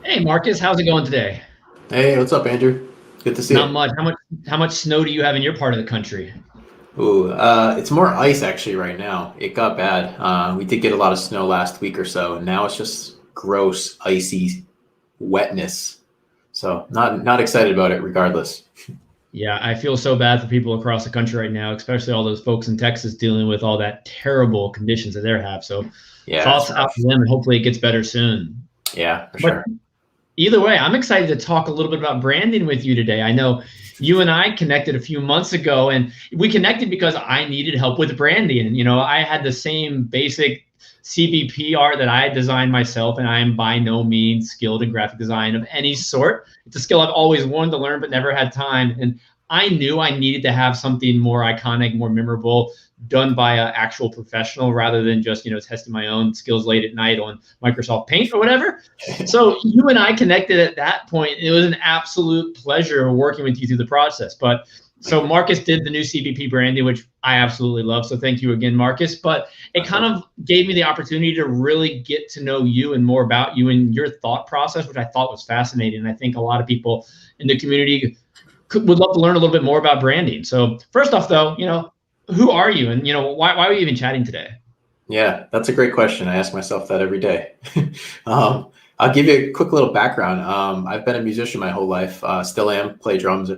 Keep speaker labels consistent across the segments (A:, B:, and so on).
A: Hey Marcus, how's it going today?
B: Hey, what's up, Andrew? Good to see
A: Not
B: you.
A: much. How much snow do you have in your part of the country?
B: Ooh, it's more ice actually right now. It got bad. We did get a lot of snow last week or so, and now it's just gross, icy wetness. So not excited about it regardless.
A: Yeah, I feel so bad for people across the country right now, especially all those folks in Texas dealing with all that terrible conditions that they have. So
B: Yeah, it's
A: thoughts out
B: rough.
A: to them and hopefully it gets better soon.
B: Yeah, for
A: But
B: sure.
A: either way, I'm excited to talk a little bit about branding with you today. I know you and I connected a few months ago, and we connected because I needed help with branding. And, I had the same basic CBP art that I had designed myself, and I am by no means skilled in graphic design of any sort. It's a skill I've always wanted to learn, but never had time. And I knew I needed to have something more iconic, more memorable, done by an actual professional rather than just, testing my own skills late at night on Microsoft Paint or whatever. So you and I connected at that point. It was an absolute pleasure working with you through the process. But
B: Thank
A: so
B: you.
A: Marcus did the new CBP branding, which I absolutely love. So thank you again, Marcus. But it
B: My
A: kind
B: pleasure.
A: of gave me the opportunity to really get to know you and more about you and your thought process, which I thought was fascinating. And I think a lot of people in the community would love to learn a little bit more about branding. So first off,
B: Yeah.
A: though, who are you, and why are we even chatting today?
B: Yeah, that's a great question. I ask myself that every day. I'll give you a quick little background. I've been a musician my whole life. Still am. Play drums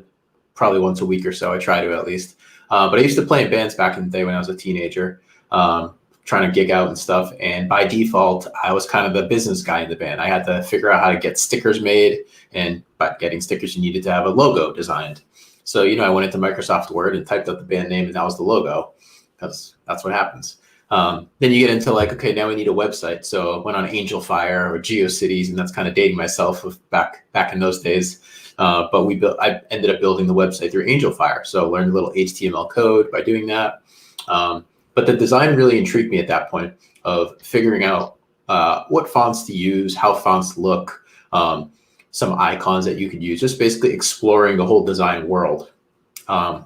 B: probably once a week or so. I try to at least. But I used to play in bands back in the day when I was a teenager, trying to gig out and stuff. And by default, I was kind of the business guy in the band. I had to figure out how to get stickers made, and by getting stickers, you needed to have a logo designed. So I went into Microsoft Word and typed up the band name, and that was the logo, because that's what happens. Then you get into like, okay, now we need a website. So I went on Angel Fire or GeoCities, and that's kind of dating myself with back in those days. But I ended up building the website through Angel Fire. So I learned a little HTML code by doing that. But the design really intrigued me at that point of figuring out what fonts to use, how fonts look, some icons that you could use, just basically exploring the whole design world. Um,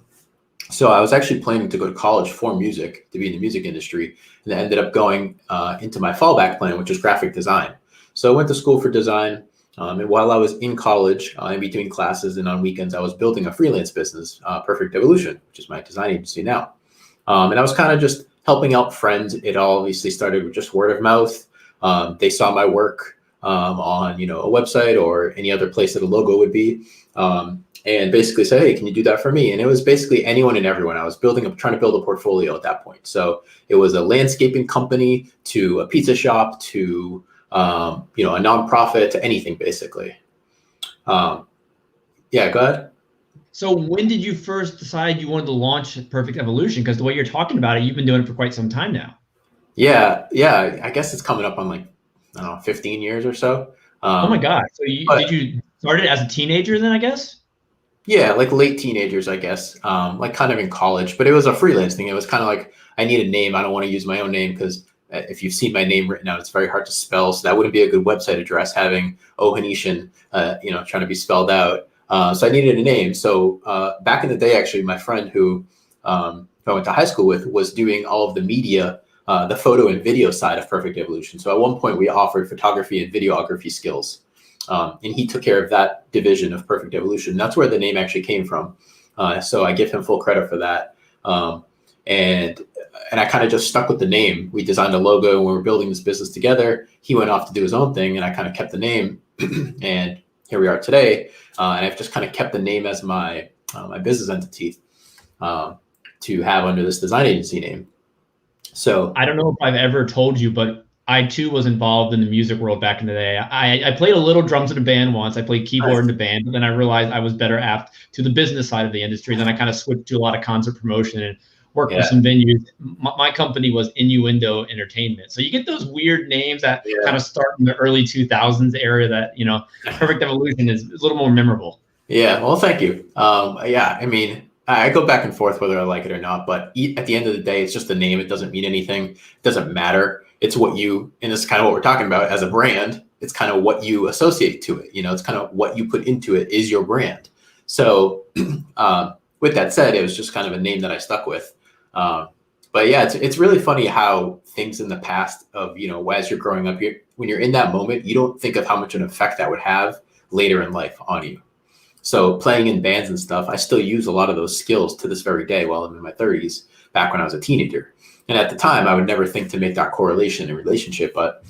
B: so I was actually planning to go to college for music, to be in the music industry, and I ended up going into my fallback plan, which is graphic design. So I went to school for design, and while I was in college, in between classes and on weekends, I was building a freelance business, Perfect Evolution, which is my design agency now. And I was kind of just helping out friends. It all obviously started with just word of mouth. They saw my work on a website or any other place that a logo would be. And basically said, hey, can you do that for me? And it was basically anyone and everyone. I was trying to build a portfolio at that point. So it was a landscaping company to a pizza shop to, a nonprofit to anything basically. Um, yeah, go ahead.
A: So when did you first decide you wanted to launch Perfect Evolution? Because the way you're talking about it, you've been doing it for quite some time now.
B: Yeah. I guess it's coming up on like, I don't know, 15 years or so.
A: Oh my
B: Um,
A: God. So did
B: but
A: you start it as a teenager then, I guess?
B: Yeah, like late teenagers, I guess, like kind of in college, but it was a freelance thing. It was kind of like I need a name. I don't want to use my own name because if you've seen my name written out, it's very hard to spell. So that wouldn't be a good website address having Ohanesian, trying to be spelled out. So I needed a name. So back in the day, actually, my friend who I went to high school with was doing all of the media, the photo and video side of Perfect Evolution. So at one point, we offered photography and videography skills. And he took care of that division of Perfect Evolution. That's where the name actually came from. So I give him full credit for that. Um, and I kind of just stuck with the name. We designed a logo and we were building this business together. He went off to do his own thing, and I kind of kept the name. And here we are today. And I've just kind of kept the name as my business entity um, to have under this design agency name. So
A: I don't know if I've ever told you, but I too was involved in the music world back in the day. I played a little drums in a band once. I played keyboard in a band, but then I realized I was better apt to the business side of the industry. Then I kind of switched to a lot of concert promotion and worked for
B: yeah,
A: some venues. My company was Innuendo Entertainment. So you get those weird names that kind
B: yeah.
A: of start in the early 2000s area that, Perfect Evolution is a little more memorable.
B: Yeah, well, thank you. Yeah, I mean, I go back and forth whether I like it or not, but at the end of the day, it's just a name. It doesn't mean anything. It doesn't matter. It's what and it's kind of what we're talking about as a brand. It's kind of what you associate to it. It's kind of what you put into it is your brand. So, with that said, it was just kind of a name that I stuck with. Um, But yeah, it's really funny how things in the past of, as you're growing up, when you're in that moment, you don't think of how much an effect that would have later in life on you. So playing in bands and stuff, I still use a lot of those skills to this very day while I'm in my 30s, back when I was a teenager. And at the time, I would never think to make that correlation in relationship, but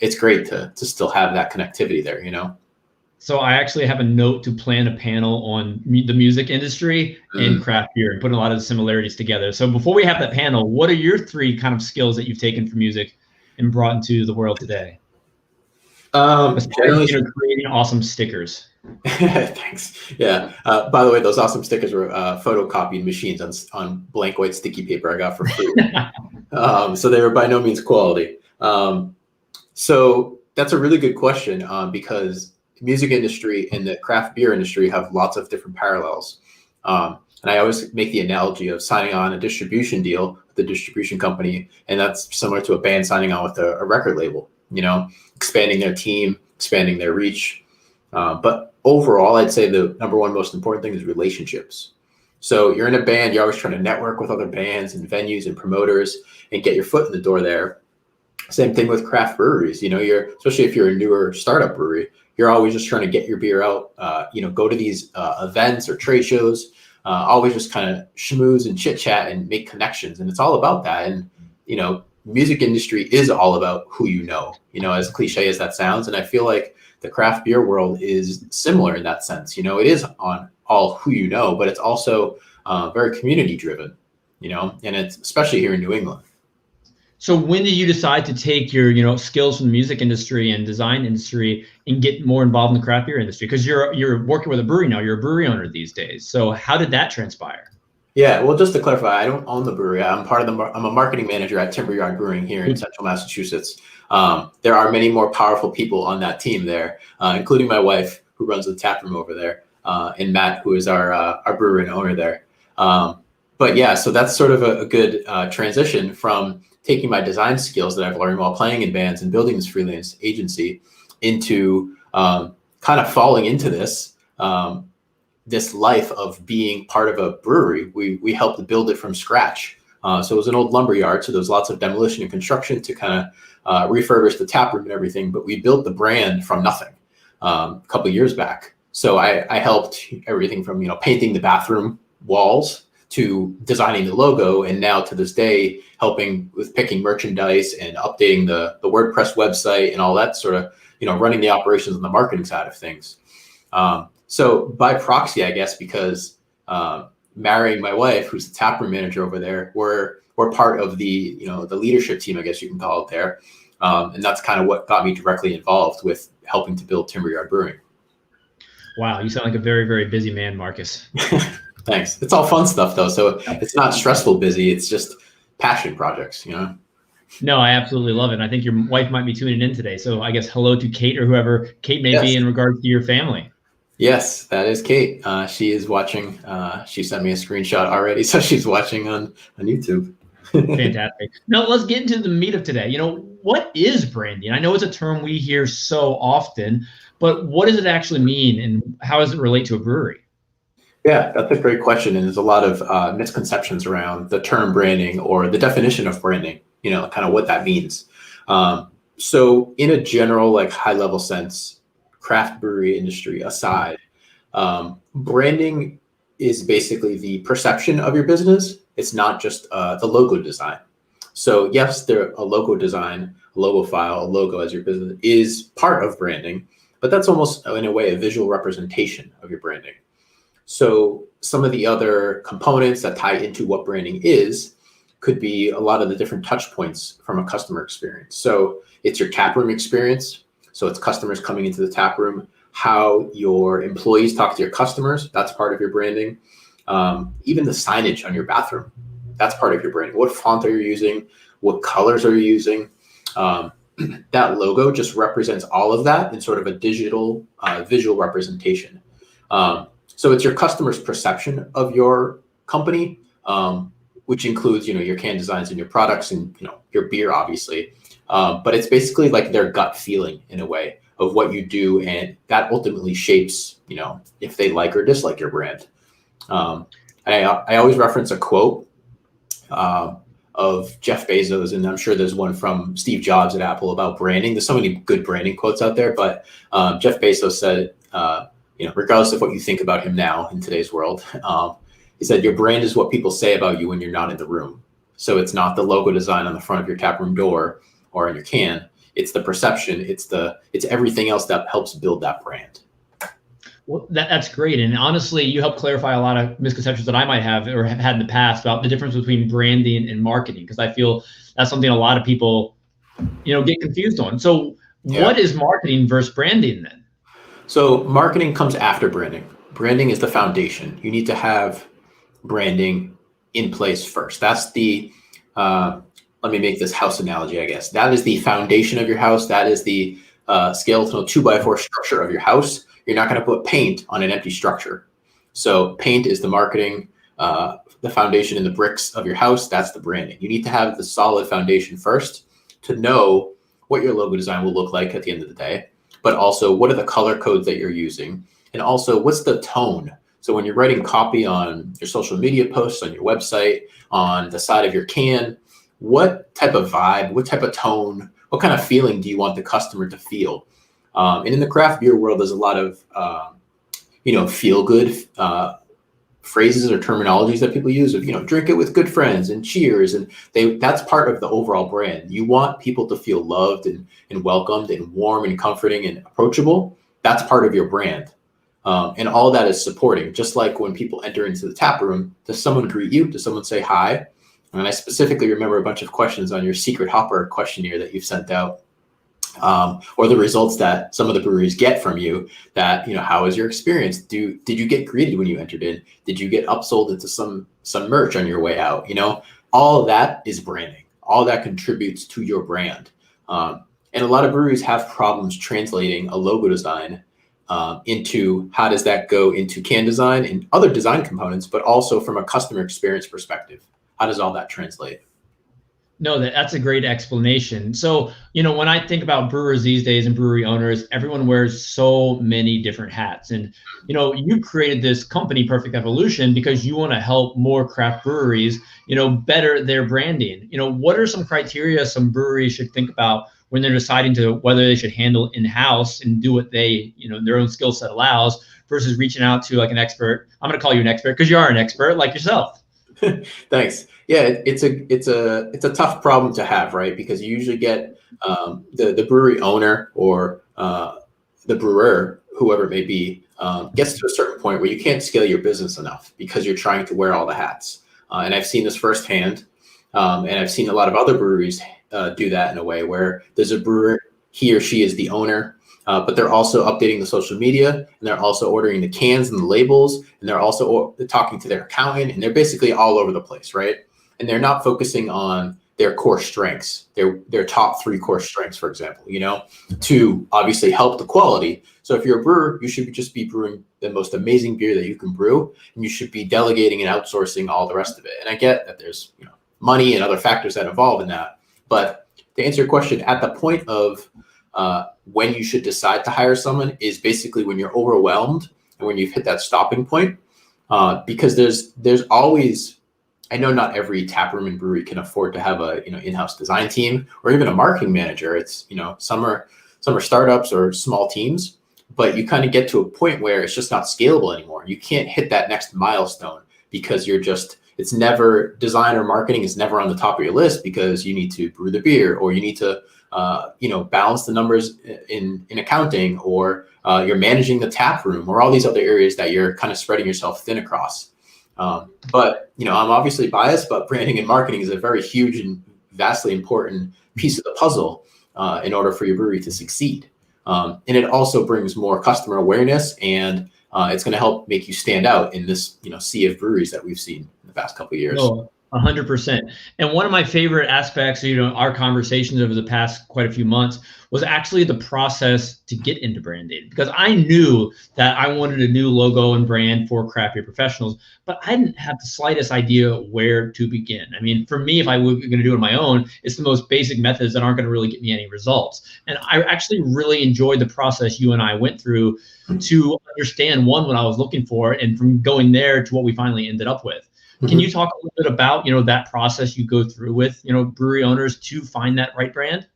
B: it's great to still have that connectivity there,
A: So I actually have a note to plan a panel on the music industry and craft beer and putting a lot of the similarities together. So before we have that panel, what are your 3 kind of skills that you've taken from music and brought into the world today? Besides, creating awesome stickers.
B: Thanks. Yeah. By the way, those awesome stickers were photocopied machines on blank white sticky paper I got for free. So they were by no means quality. So that's a really good question because the music industry and the craft beer industry have lots of different parallels. And I always make the analogy of signing on a distribution deal with the distribution company, and that's similar to a band signing on with a record label, expanding their team, expanding their reach. But overall, I'd say the number one most important thing is relationships. So you're in a band, you're always trying to network with other bands and venues and promoters and get your foot in the door there. Same thing with craft breweries. Especially if you're a newer startup brewery, you're always just trying to get your beer out, go to these events or trade shows, always just kind of schmooze and chit chat and make connections. And it's all about that. And, music industry is all about who as cliche as that sounds. And I feel like the craft beer world is similar in that sense. It is on all who but it's also very community driven, and it's especially here in New England.
A: So when did you decide to take your, skills from the music industry and design industry and get more involved in the craft beer industry? Because you're working with a brewery now, you're a brewery owner these days. So how did that transpire?
B: Yeah, well, just to clarify, I don't own the brewery. I'm a marketing manager at Timberyard Brewing here in Central Massachusetts. There are many more powerful people on that team there, including my wife, who runs the tap room over there, and Matt, who is our brewer and owner there. But yeah, so that's sort of a good transition from taking my design skills that I've learned while playing in bands and building this freelance agency into kind of falling into this life of being part of a brewery. We helped to build it from scratch. So it was an old lumber yard. So there was lots of demolition and construction to kind of refurbish the tap room and everything. But we built the brand from nothing a couple of years back. So I helped everything from, painting the bathroom walls to designing the logo. And now to this day, helping with picking merchandise and updating the WordPress website and all that sort of, running the operations and the marketing side of things. So by proxy, I guess, because marrying my wife, who's the taproom manager over there, we're part of the the leadership team, I guess you can call it there, and that's kind of what got me directly involved with helping to build Timberyard Brewing. Wow,
A: you sound like a very, very busy man, Marcus.
B: Thanks. It's all fun stuff though, so it's not stressful busy. It's just passion projects,
A: No, I absolutely love it. And I think your wife might be tuning in today. So I guess hello to Kate or whoever Kate may be in regards to your family.
B: Yes, that is Kate. She is watching. She sent me a screenshot already, so she's watching on YouTube.
A: Fantastic. Now let's get into the meat of today. What is branding? I know it's a term we hear so often, but what does it actually mean and how does it relate to a brewery?
B: Yeah, that's a great question. And there's a lot of misconceptions around the term branding or the definition of branding, kind of what that means. So in a general, high level sense, craft brewery industry aside, branding is basically the perception of your business. It's not just the logo design. So yes, a logo design, a logo file, a logo as your business is part of branding, but that's almost in a way a visual representation of your branding. So some of the other components that tie into what branding is could be a lot of the different touch points from a customer experience. So it's your tap room experience. So it's customers coming into the tap room, how your employees talk to your customers. That's part of your branding. Even the signage on your bathroom, that's part of your branding. What font are you using? What colors are you using? That logo just represents all of that in sort of a digital visual representation. So it's your customer's perception of your company, which includes, your can designs and your products and, your beer, obviously. But it's basically like their gut feeling in a way of what you do. And that ultimately shapes, if they like or dislike your brand. I always reference a quote of Jeff Bezos, and I'm sure there's one from Steve Jobs at Apple about branding. There's so many good branding quotes out there, but Jeff Bezos said, regardless of what you think about him now in today's world, he said, your brand is what people say about you when you're not in the room. So it's not the logo design on the front of your taproom door or in your can. It's the perception. It's everything else that helps build that brand.
A: Well, that's great. And honestly, you help clarify a lot of misconceptions that I might have or have had in the past about the difference between branding and marketing, because I feel that's something a lot of people, get confused on. So what is marketing versus branding then?
B: So marketing comes after branding. Branding is the foundation. You need to have branding in place first. That's the, let me make this house analogy, I guess. That is the foundation of your house. That is the skeletal 2x4 structure of your house. You're not going to put paint on an empty structure. So paint is the marketing, the foundation and the bricks of your house. That's the branding. You need to have the solid foundation first to know what your logo design will look like at the end of the day, but also what are the color codes that you're using? And also what's the tone? So when you're writing copy on your social media posts, on your website, on the side of your can, what type of vibe, what type of tone, what kind of feeling do you want the customer to feel? And in the craft beer world, there's a lot of, feel good phrases or terminologies that people use of, drink it with good friends and cheers. And that's part of the overall brand. You want people to feel loved and welcomed and warm and comforting and approachable. That's part of your brand. And all that is supporting, just like when people enter into the tap room, does someone greet you? Does someone say hi? And I specifically remember a bunch of questions on your secret hopper questionnaire that you've sent out. Or the results that some of the breweries get from you that, how was your experience? Did you get greeted when you entered in? Did you get upsold into some merch on your way out? All of that is branding. All that contributes to your brand. And a lot of breweries have problems translating a logo design into how does that go into can design and other design components, but also from a customer experience perspective. How does all that translate?
A: No, that's a great explanation. So, when I think about brewers these days and brewery owners, everyone wears so many different hats. And, you created this company, Perfect Evolution, because you want to help more craft breweries, better their branding. What are some criteria some breweries should think about when they're deciding to whether they should handle in-house and do what they, their own skill set allows versus reaching out to like an expert? I'm going to call you an expert because you are an expert like yourself.
B: Thanks. Yeah, it's a tough problem to have, right? Because you usually get the brewery owner or the brewer, whoever it may be, gets to a certain point where you can't scale your business enough because you're trying to wear all the hats. And I've seen this firsthand, and I've seen a lot of other breweries do that in a way where there's a brewer, he or she is the owner, but they're also updating the social media, and they're also ordering the cans and the labels, and they're also talking to their accountant, and they're basically all over the place, right? And they're not focusing on their core strengths, their top 3 core strengths, for example, to obviously help the quality. So if you're a brewer, you should just be brewing the most amazing beer that you can brew, and you should be delegating and outsourcing all the rest of it. And I get that there's money and other factors that involve in that, but to answer your question, at the point of when you should decide to hire someone is basically when you're overwhelmed and when you've hit that stopping point, because there's always, I know not every taproom and brewery can afford to have a in-house design team or even a marketing manager. It's some are startups or small teams, but you kind of get to a point where it's just not scalable anymore. You can't hit that next milestone because it's never, design or marketing is never on the top of your list because you need to brew the beer, or you need to balance the numbers in accounting, or you're managing the tap room, or all these other areas that you're kind of spreading yourself thin across. But I'm obviously biased, but branding and marketing is a very huge and vastly important piece of the puzzle in order for your brewery to succeed. And it also brings more customer awareness, and it's going to help make you stand out in this sea of breweries that we've seen in the past couple of years.
A: No, 100%. And one of my favorite aspects of our conversations over the past quite a few months was actually the process to get into branding, because I knew that I wanted a new logo and brand for craft beer professionals, but I didn't have the slightest idea where to begin. I mean, for me, if I were going to do it on my own, it's the most basic methods that aren't going to really get me any results. And I actually really enjoyed the process you and I went through to understand, one, what I was looking for, and from going there to what we finally ended up with. Can you talk a little bit about, that process you go through with, brewery owners to find that right brand?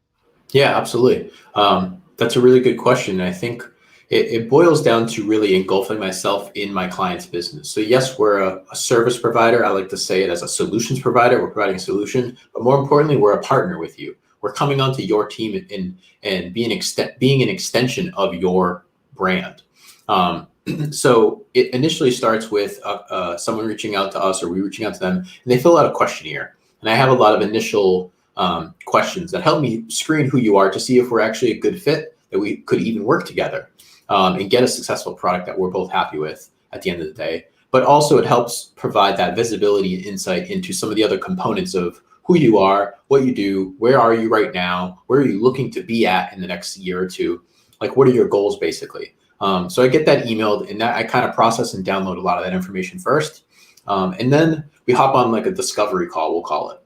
B: Yeah, absolutely. That's a really good question. I think it boils down to really engulfing myself in my client's business. So yes, we're a service provider. I like to say it as a solutions provider. We're providing a solution, but more importantly, we're a partner with you. We're coming onto your team and being an extension of your brand. So it initially starts with someone reaching out to us, or we reaching out to them, and they fill out a questionnaire. And I have a lot of initial questions that help me screen who you are to see if we're actually a good fit, that we could even work together and get a successful product that we're both happy with at the end of the day. But also it helps provide that visibility and insight into some of the other components of who you are, what you do, where are you right now, where are you looking to be at in the next year or two, like what are your goals basically. So I get that emailed, and that I kind of process and download a lot of that information first. And then we hop on like a discovery call, we'll call it.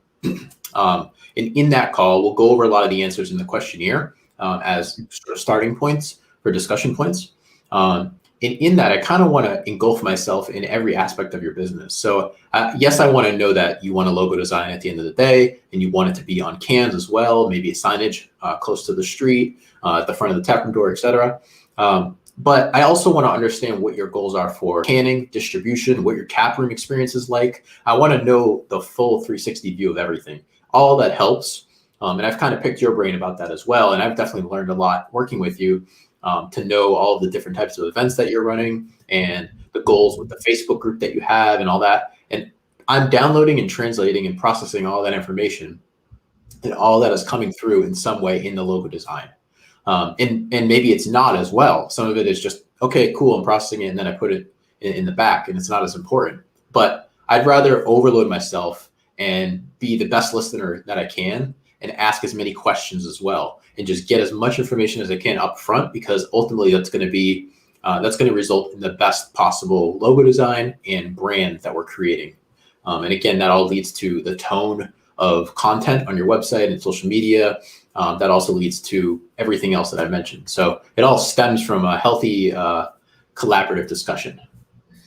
B: And in that call, we'll go over a lot of the answers in the questionnaire as sort of starting points for discussion points. And in that, I kind of want to engulf myself in every aspect of your business. So yes, I want to know that you want a logo design at the end of the day, and you want it to be on cans as well, maybe a signage close to the street, at the front of the taproom door, etc. But I also want to understand what your goals are for canning, distribution, what your taproom experience is like. I want to know the full 360 view of everything. All that helps. And I've kind of picked your brain about that as well. And I've definitely learned a lot working with you to know all of the different types of events that you're running and the goals with the Facebook group that you have and all that. And I'm downloading and translating and processing all that information, and all that is coming through in some way in the logo design. And maybe it's not as well. Some of it is just, okay, cool, I'm processing it, and then I put it in the back, and it's not as important. But I'd rather overload myself and be the best listener that I can, and ask as many questions as well, and just get as much information as I can up front, because ultimately that's going to result in the best possible logo design and brand that we're creating. And again, that all leads to the tone of content on your website and social media. That also leads to everything else that I mentioned. So it all stems from a healthy collaborative discussion.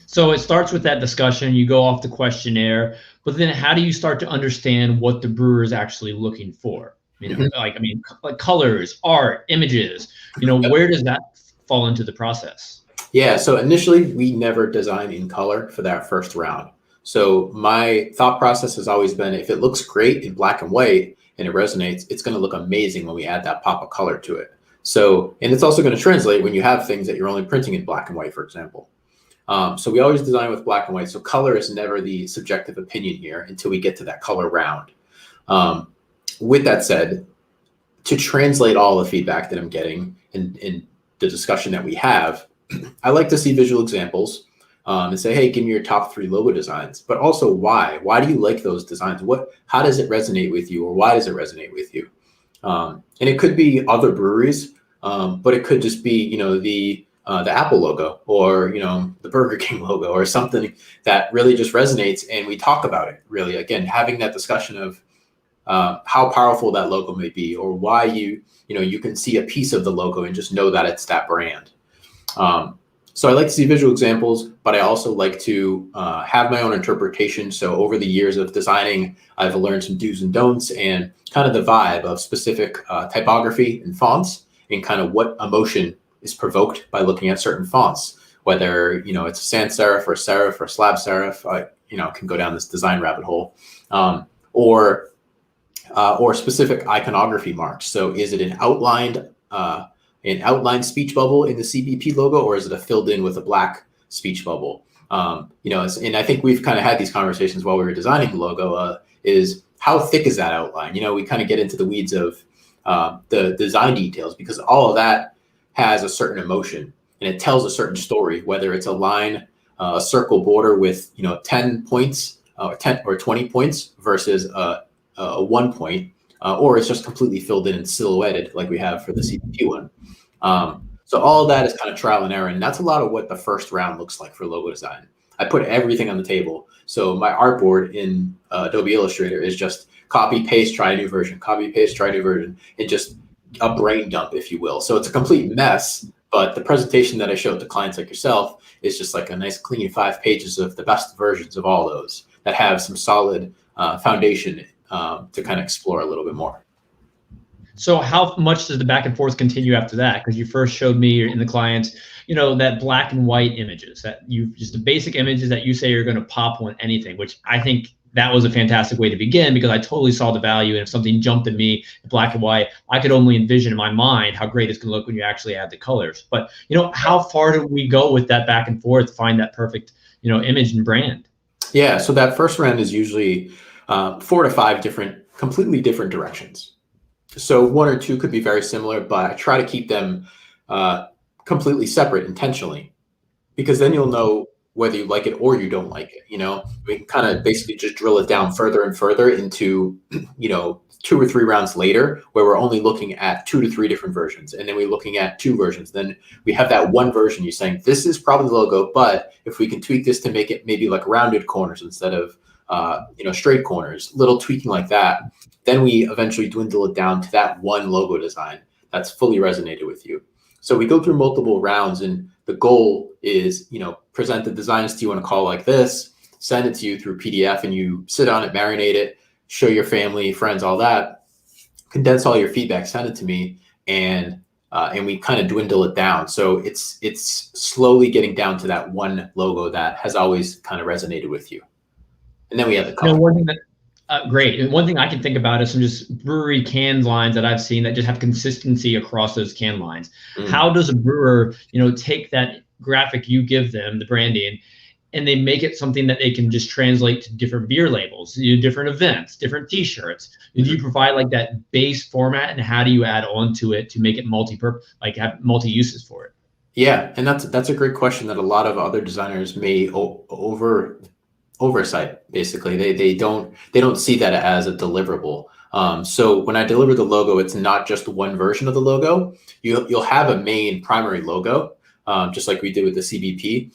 A: So it starts with that discussion, you go off the questionnaire, but then how do you start to understand what the brewer is actually looking for? Like colors, art, images, where does that fall into the process?
B: Yeah, so initially we never design in color for that first round. So my thought process has always been, if it looks great in black and white and it resonates, it's going to look amazing when we add that pop of color to it. So, and it's also going to translate when you have things that you're only printing in black and white, for example. So we always design with black and white. So color is never the subjective opinion here until we get to that color round. With that said, to translate all the feedback that I'm getting in the discussion that we have, I like to see visual examples and say, hey, give me your top 3 logo designs, but also why? Why do you like those designs? How does it resonate with you, or why does it resonate with you? And it could be other breweries, but it could just be, the Apple logo, or the Burger King logo, or something that really just resonates, and we talk about it. Really, again, having that discussion of how powerful that logo may be, or why you can see a piece of the logo and just know that it's that brand. So I like to see visual examples, but I also like to have my own interpretation. So over the years of designing, I've learned some do's and don'ts, and kind of the vibe of specific typography and fonts, and kind of what emotion is provoked by looking at certain fonts, whether it's a sans serif or a serif or a slab serif. I can go down this design rabbit hole, or specific iconography marks. So is it an outlined speech bubble in the CBP logo, or is it a filled in with a black speech bubble? And I think we've kind of had these conversations while we were designing the logo. Is how thick is that outline? We kind of get into the weeds of the design details, because all of that has a certain emotion, and it tells a certain story, whether it's a line, a circle border with 10 points, 10 or 20 points versus a 1 point. or it's just completely filled in and silhouetted like we have for the CBP one. So all of that is kind of trial and error, and that's a lot of what the first round looks like for logo design. I put everything on the table. So my artboard in Adobe Illustrator is just copy, paste, try a new version, copy, paste, try a new version, and just a brain dump, if you will. So it's a complete mess, but the presentation that I show to clients like yourself is just like a nice clean 5 pages of the best versions of all those that have some solid foundation to kind of explore a little bit more.
A: So how much does the back and forth continue after that? Because you first showed me in the clients, that black and white images, that just the basic images that you say are going to pop on anything, which I think that was a fantastic way to begin, because I totally saw the value. And if something jumped at me in black and white, I could only envision in my mind how great it's going to look when you actually add the colors. But, how far do we go with that back and forth to find that perfect, image and brand?
B: Yeah. So that first round is usually 4 to 5 completely different directions. So 1 or 2 could be very similar, but I try to keep them completely separate intentionally, because then you'll know whether you like it or you don't like it. We can kind of basically just drill it down further and further into, 2 or 3 rounds later, where we're only looking at 2 to 3 different versions. And then we're looking at 2 versions. Then we have that one version you're saying, this is probably the logo, but if we can tweak this to make it maybe like rounded corners instead of, straight corners, little tweaking like that, then we eventually dwindle it down to that one logo design that's fully resonated with you. So we go through multiple rounds, and the goal is, present the designs to you on a call like this, send it to you through PDF, and you sit on it, marinate it, show your family, friends, all that, condense all your feedback, send it to me, and we kind of dwindle it down. So it's slowly getting down to that one logo that has always kind of resonated with you. And then we have the color.
A: One thing that great. And one thing I can think about is some just brewery canned lines that I've seen that just have consistency across those can lines. How does a brewer, take that graphic you give them, the branding, and they make it something that they can just translate to different beer labels, different events, different T-shirts? Do you provide like that base format, and how do you add on to it to make it have multi-uses for it?
B: Yeah, and that's a great question that a lot of other designers may oversight. Basically, they don't see that as a deliverable. So when I deliver the logo, it's not just one version of the logo. You'll have a main primary logo, just like we did with the CBP,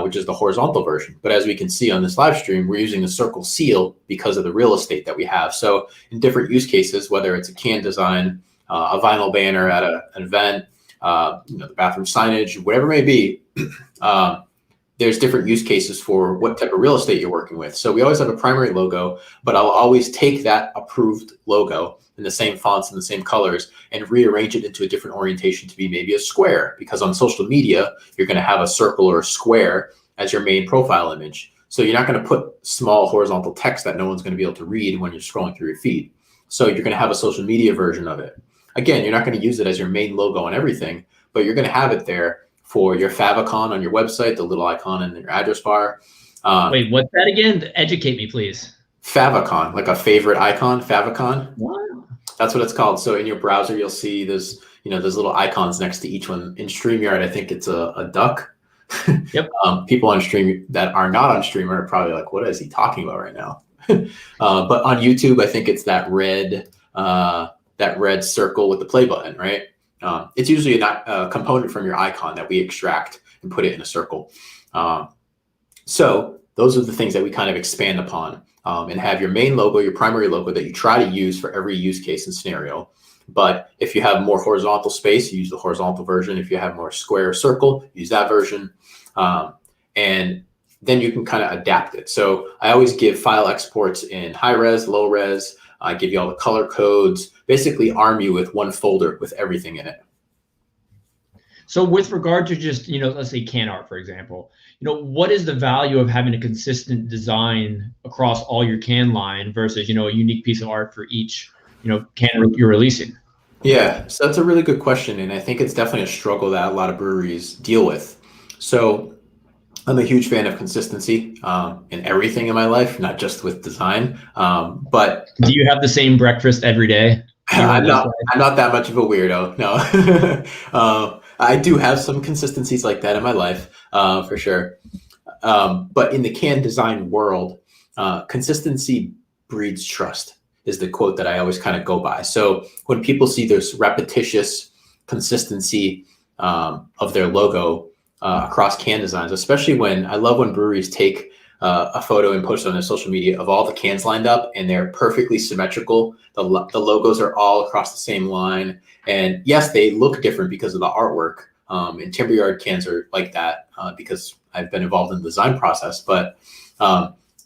B: which is the horizontal version. But as we can see on this live stream, we're using a circle seal because of the real estate that we have. So in different use cases, whether it's a can design, a vinyl banner at an event, the bathroom signage, whatever it may be, there's different use cases for what type of real estate you're working with. So we always have a primary logo, but I'll always take that approved logo in the same fonts and the same colors and rearrange it into a different orientation to be maybe a square, because on social media, you're going to have a circle or a square as your main profile image. So you're not going to put small horizontal text that no one's going to be able to read when you're scrolling through your feed. So you're going to have a social media version of it. Again, you're not going to use it as your main logo on everything, but you're going to have it there for your favicon on your website, the little icon in your address bar.
A: Wait, what's that again? Educate me, please.
B: Favicon, like a favorite icon, favicon.
A: Wow.
B: That's what it's called. So in your browser, you'll see there's little icons next to each one. In StreamYard, I think it's a duck.
A: Yep.
B: People on Stream that are not on Stream are probably like, what is he talking about right now? But on YouTube, I think it's that red circle with the play button, right? It's usually a component from your icon that we extract and put it in a circle. So those are the things that we kind of expand upon and have your main logo, your primary logo that you try to use for every use case and scenario. But if you have more horizontal space, you use the horizontal version. If you have more square or circle, use that version. And then you can kind of adapt it. So I always give file exports in high res, low res. I give you all the color codes, basically arm you with one folder with everything in it.
A: So with regard to just, let's say can art, for example, what is the value of having a consistent design across all your can line versus, a unique piece of art for each, can you're releasing?
B: Yeah, so that's a really good question. And I think it's definitely a struggle that a lot of breweries deal with. So I'm a huge fan of consistency in everything in my life, not just with design. But
A: do you have the same breakfast every day?
B: I'm not that much of a weirdo. No. I do have some consistencies like that in my life, for sure. But in the can design world, consistency breeds trust. is the quote that I always kind of go by. So when people see this repetitious consistency of their logo across can designs, especially when I love when breweries take a photo and post it on their social media of all the cans lined up and they're perfectly symmetrical. The logos are all across the same line. And yes, they look different because of the artwork. And Timberyard cans are like that because I've been involved in the design process. But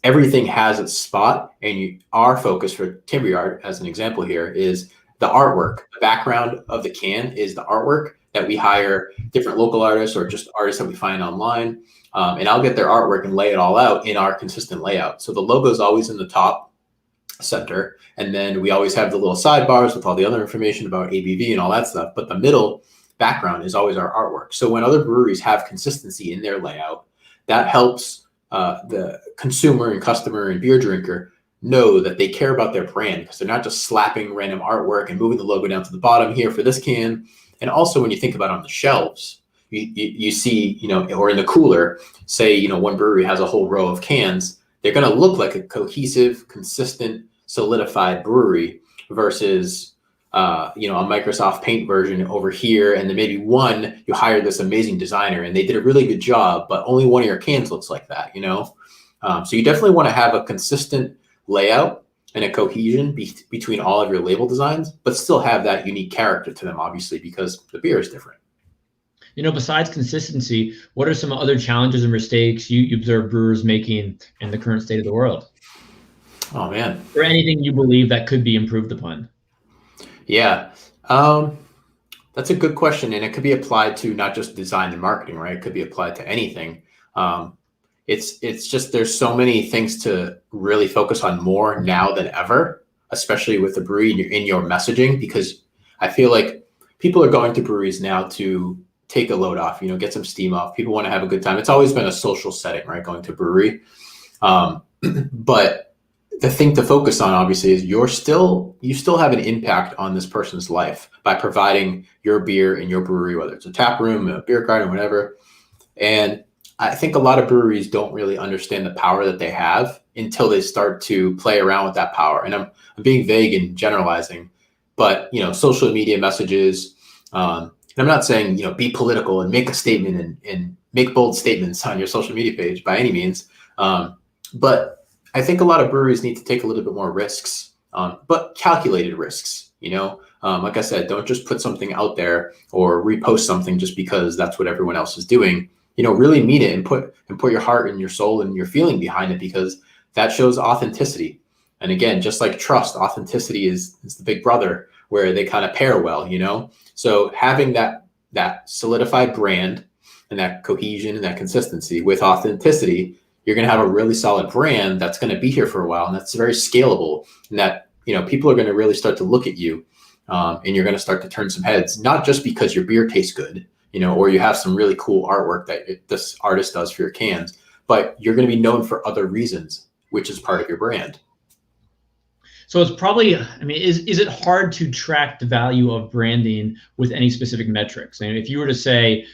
B: everything has its spot. And our focus for Timberyard, as an example here, is the artwork. The background of the can is the artwork that we hire different local artists or just artists that we find online. And I'll get their artwork and lay it all out in our consistent layout. So the logo is always in the top center. And then we always have the little sidebars with all the other information about ABV and all that stuff. But the middle background is always our artwork. So when other breweries have consistency in their layout, that helps the consumer and customer and beer drinker know that they care about their brand, because they're not just slapping random artwork and moving the logo down to the bottom here for this can. And also when you think about on the shelves, you see, or in the cooler, say, one brewery has a whole row of cans, they're going to look like a cohesive, consistent, solidified brewery versus, a Microsoft Paint version over here. And then maybe one, you hired this amazing designer and they did a really good job, but only one of your cans looks like that, So you definitely want to have a consistent layout and a cohesion between all of your label designs, but still have that unique character to them, obviously, because the beer is different.
A: Besides consistency, what are some other challenges and mistakes you observe brewers making in the current state of the world?
B: Oh, man.
A: Or anything you believe that could be improved upon?
B: Yeah, that's a good question. And it could be applied to not just design and marketing, right? It could be applied to anything. It's just there's so many things to really focus on more now than ever, especially with the brewery in your messaging, because I feel like people are going to breweries now to take a load off, get some steam off. People want to have a good time. It's always been a social setting, right? Going to a brewery. But the thing to focus on, obviously, is you still have an impact on this person's life by providing your beer in your brewery, whether it's a tap room, a beer garden, whatever. And I think a lot of breweries don't really understand the power that they have until they start to play around with that power. And I'm being vague and generalizing, but social media messages. And I'm not saying be political and make a statement and make bold statements on your social media page by any means. But I think a lot of breweries need to take a little bit more risks, but calculated risks. Like I said, don't just put something out there or repost something just because that's what everyone else is doing. Really mean it and put your heart and your soul and your feeling behind it, because that shows authenticity. And again, just like trust, authenticity is the big brother where they kind of pair well, So having that solidified brand and that cohesion and that consistency with authenticity, you're going to have a really solid brand that's going to be here for a while, and that's very scalable, and that people are going to really start to look at you, and you're going to start to turn some heads, not just because your beer tastes good, or you have some really cool artwork that this artist does for your cans, but you're going to be known for other reasons, which is part of your brand.
A: So it's probably, is it hard to track the value of branding with any specific metrics? And if you were to say,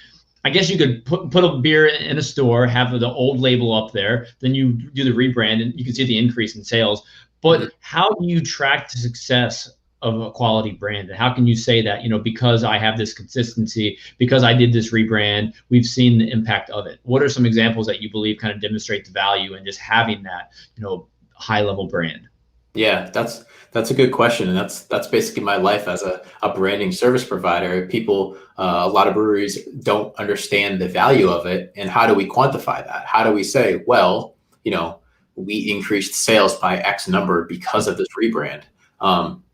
A: I guess you could put a beer in a store, have the old label up there, then you do the rebrand and you can see the increase in sales. But how do you track the success of a quality brand? And how can you say that, because I have this consistency, because I did this rebrand, we've seen the impact of it? What are some examples that you believe kind of demonstrate the value in just having that, high level brand?
B: Yeah, that's a good question. And that's basically my life as a branding service provider. People, a lot of breweries don't understand the value of it. And how do we quantify that? How do we say, well, we increased sales by X number because of this rebrand?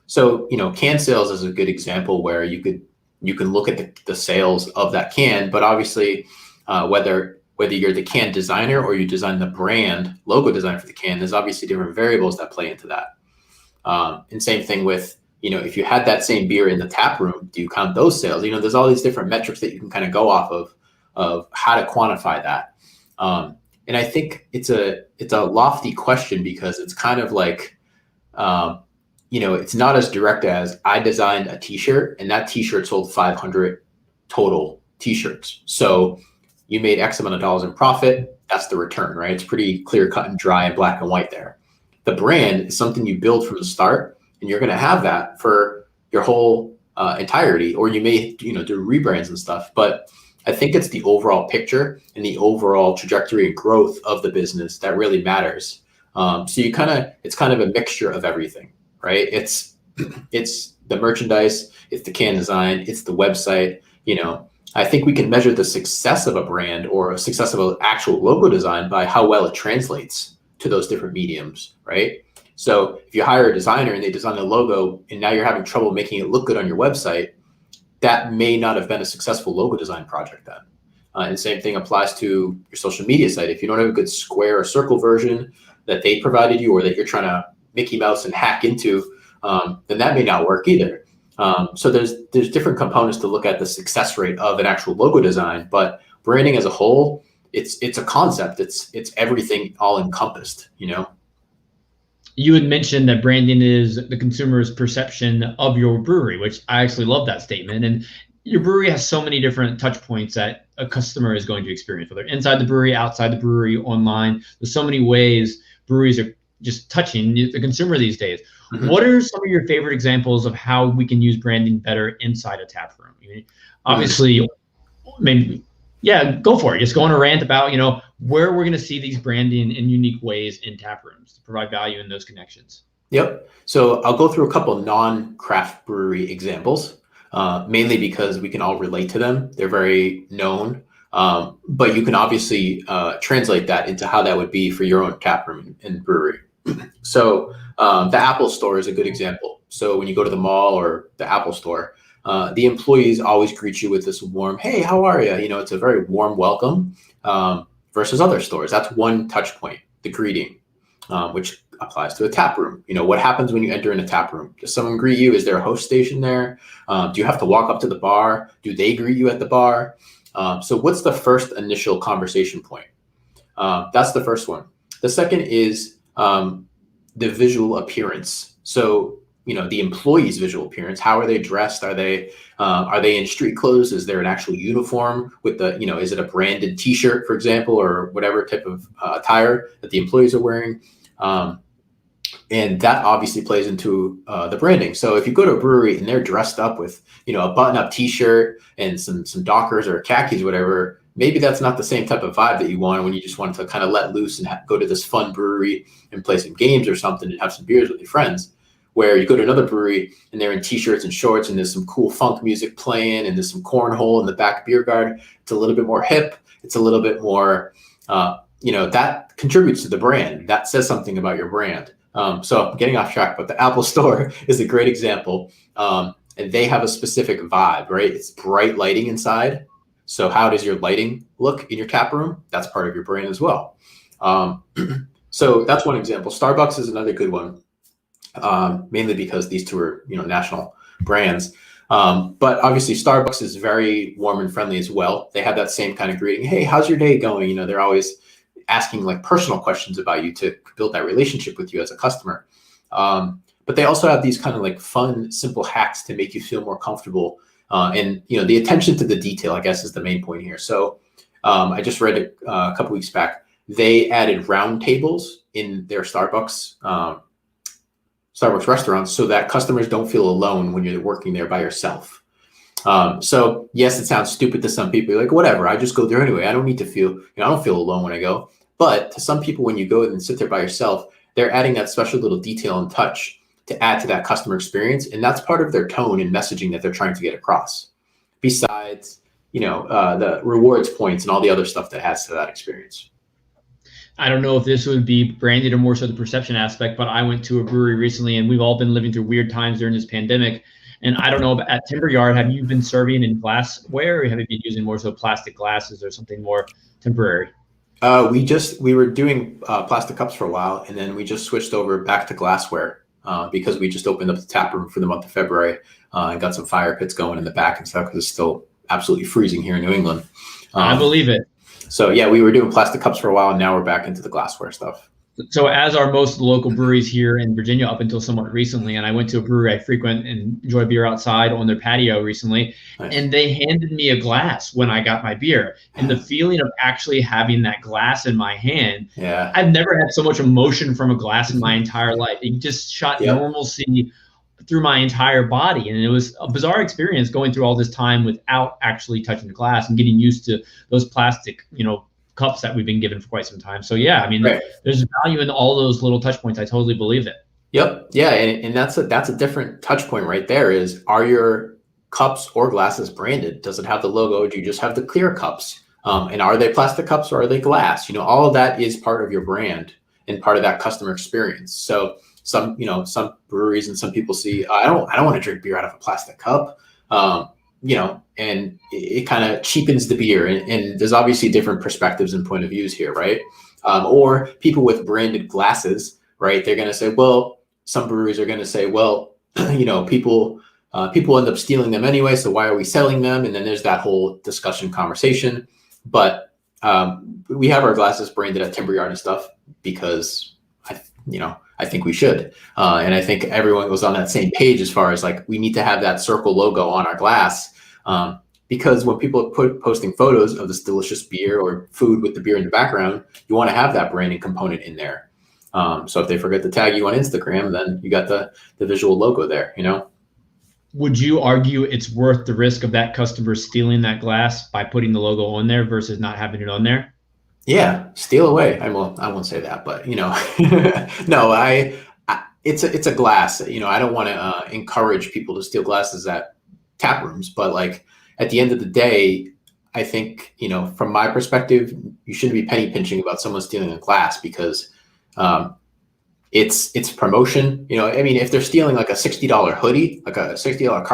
B: So, can sales is a good example where you can look at the sales of that can, but obviously whether you're the can designer or you design the brand logo design for the can, there's obviously different variables that play into that. And same thing with, if you had that same beer in the tap room, do you count those sales? There's all these different metrics that you can kind of go off of how to quantify that. And I think it's a lofty question, because it's kind of like, it's not as direct as I designed a t-shirt and that t-shirt sold 500 total t-shirts. So you made X amount of dollars in profit. That's the return, right? It's pretty clear cut and dry and black and white there. The brand is something you build from the start, and you're going to have that for your whole entirety, or you may, do rebrands and stuff. But I think it's the overall picture and the overall trajectory and growth of the business that really matters. So it's kind of a mixture of everything, right? It's the merchandise, it's the can design, it's the website. I think we can measure the success of a brand or a success of an actual logo design by how well it translates to those different mediums, right? So if you hire a designer and they design a logo and now you're having trouble making it look good on your website, that may not have been a successful logo design project then. And same thing applies to your social media site. If you don't have a good square or circle version that they provided you, or that you're trying to Mickey Mouse and hack into, then that may not work either. So there's different components to look at the success rate of an actual logo design, but branding as a whole, it's a concept. It's everything all encompassed,
A: You had mentioned that branding is the consumer's perception of your brewery, which I actually love that statement. And your brewery has so many different touch points that a customer is going to experience, whether inside the brewery, outside the brewery, online. There's so many ways breweries are just touching the consumer these days. Mm-hmm. What are some of your favorite examples of how we can use branding better inside a tap room? Obviously, maybe, yeah, go for it. Just go on a rant about, where we're going to see these branding in unique ways in tap rooms to provide value in those connections.
B: Yep. So I'll go through a couple non-craft brewery examples, mainly because we can all relate to them. They're very known, but you can obviously translate that into how that would be for your own tap room and brewery. So the Apple Store is a good example. So when you go to the mall or the Apple Store, the employees always greet you with this warm, "Hey, how are you?" It's a very warm welcome versus other stores. That's one touch point, the greeting, which applies to a tap room. What happens when you enter in a tap room? Does someone greet you? Is there a host station there? Do you have to walk up to the bar? Do they greet you at the bar? So what's the first initial conversation point? That's the first one. The second is the visual appearance. So, the employee's visual appearance. How are they dressed? Are they in street clothes? Is there an actual uniform with is it a branded T-shirt, for example, or whatever type of attire that the employees are wearing? And that obviously plays into the branding. So if you go to a brewery and they're dressed up with, a button-up T-shirt and some Dockers or khakis, whatever, maybe that's not the same type of vibe that you want when you just want to kind of let loose and go to this fun brewery and play some games or something and have some beers with your friends. Where you go to another brewery and they're in T-shirts and shorts and there's some cool funk music playing and there's some cornhole in the back beer garden. It's a little bit more hip. It's a little bit more, that contributes to the brand. That says something about your brand. So I'm getting off track, but the Apple Store is a great example. And they have a specific vibe, right? It's bright lighting inside. So how does your lighting look in your tap room? That's part of your brand as well. So that's one example. Starbucks is another good one, mainly because these two are, national brands. But obviously Starbucks is very warm and friendly as well. They have that same kind of greeting. "Hey, how's your day going?" They're always asking like personal questions about you to build that relationship with you as a customer. But they also have these kind of like fun, simple hacks to make you feel more comfortable. And the attention to the detail, I guess, is the main point here. So I just read a couple weeks back, they added round tables in their Starbucks restaurants so that customers don't feel alone when you're working there by yourself. So yes, it sounds stupid to some people. You're like, whatever, I just go there anyway. I don't need to feel, I don't feel alone when I go. But to some people, when you go and sit there by yourself, they're adding that special little detail and touch to add to that customer experience. And that's part of their tone and messaging that they're trying to get across. Besides, the rewards points and all the other stuff that adds to that experience.
A: I don't know if this would be branded or more so the perception aspect, but I went to a brewery recently and we've all been living through weird times during this pandemic. And I don't know, at Timberyard, have you been serving in glassware or have you been using more so plastic glasses or something more temporary?
B: We were doing plastic cups for a while, and then we just switched over back to glassware because we just opened up the tap room for the month of February and got some fire pits going in the back and stuff because it's still absolutely freezing here in New England.
A: I believe it.
B: So yeah, we were doing plastic cups for a while, and now we're back into the glassware stuff.
A: So as are most local breweries here in Virginia up until somewhat recently, and I went to a brewery I frequent and enjoy beer outside on their patio recently, nice. And they handed me a glass when I got my beer. And the feeling of actually having that glass in my hand, I've never had so much emotion from a glass in my entire life. It just shot normalcy through my entire body. And it was a bizarre experience going through all this time without actually touching the glass and getting used to those plastic, cups that we've been given for quite some time. So yeah, I mean,
B: Right.
A: there's value in all those little touch points. I totally believe it.
B: Yep. Yeah. And that's a different touch point right there is, are your cups or glasses branded? Does it have the logo? Do you just have the clear cups? And are they plastic cups or are they glass? All of that is part of your brand and part of that customer experience. So some breweries and some people see, I don't want to drink beer out of a plastic cup. And it kind of cheapens the beer. And there's obviously different perspectives and point of views here, right? Or people with branded glasses, right? They're going to say, well, some breweries are going to say, well, people end up stealing them anyway, so why are we selling them? And then there's that whole discussion conversation. But we have our glasses branded at Timberyard and stuff because I think we should. And I think everyone was on that same page as far as like, we need to have that circle logo on our glass. Because when people are posting photos of this delicious beer or food with the beer in the background, you want to have that branding component in there. So if they forget to tag you on Instagram, then you got the visual logo there,
A: Would you argue it's worth the risk of that customer stealing that glass by putting the logo on there versus not having it on there?
B: Yeah, steal away. I won't say that, but no, it's a glass. I don't want to encourage people to steal glasses at tap rooms, but like at the end of the day, I think from my perspective, you shouldn't be penny pinching about someone stealing a glass because it's promotion. I mean, if they're stealing like a $60 hoodie, like a $60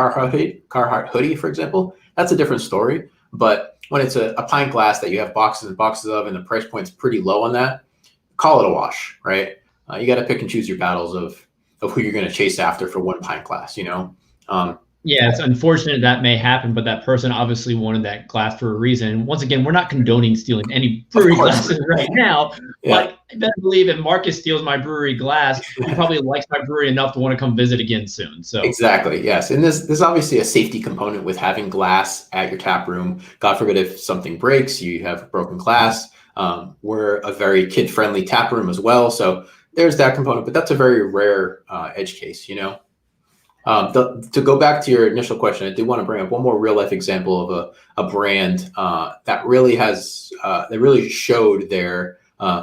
B: Carhartt hoodie, for example, that's a different story. But when it's a pint glass that you have boxes and boxes of, and the price point's pretty low on that, call it a wash, right? You got to pick and choose your battles of who you're going to chase after for one pint glass,
A: Yeah, it's unfortunate that may happen, but that person obviously wanted that glass for a reason. And once again, we're not condoning stealing any brewery glasses right now. Yeah. But I better believe if Marcus steals my brewery glass, he probably likes my brewery enough to want to come visit again soon. So
B: exactly, yes. And there's obviously a safety component with having glass at your tap room. God forbid if something breaks, you have broken glass. We're a very kid-friendly tap room as well, so there's that component. But that's a very rare edge case, To go back to your initial question, I did want to bring up one more real life example of a brand that really showed their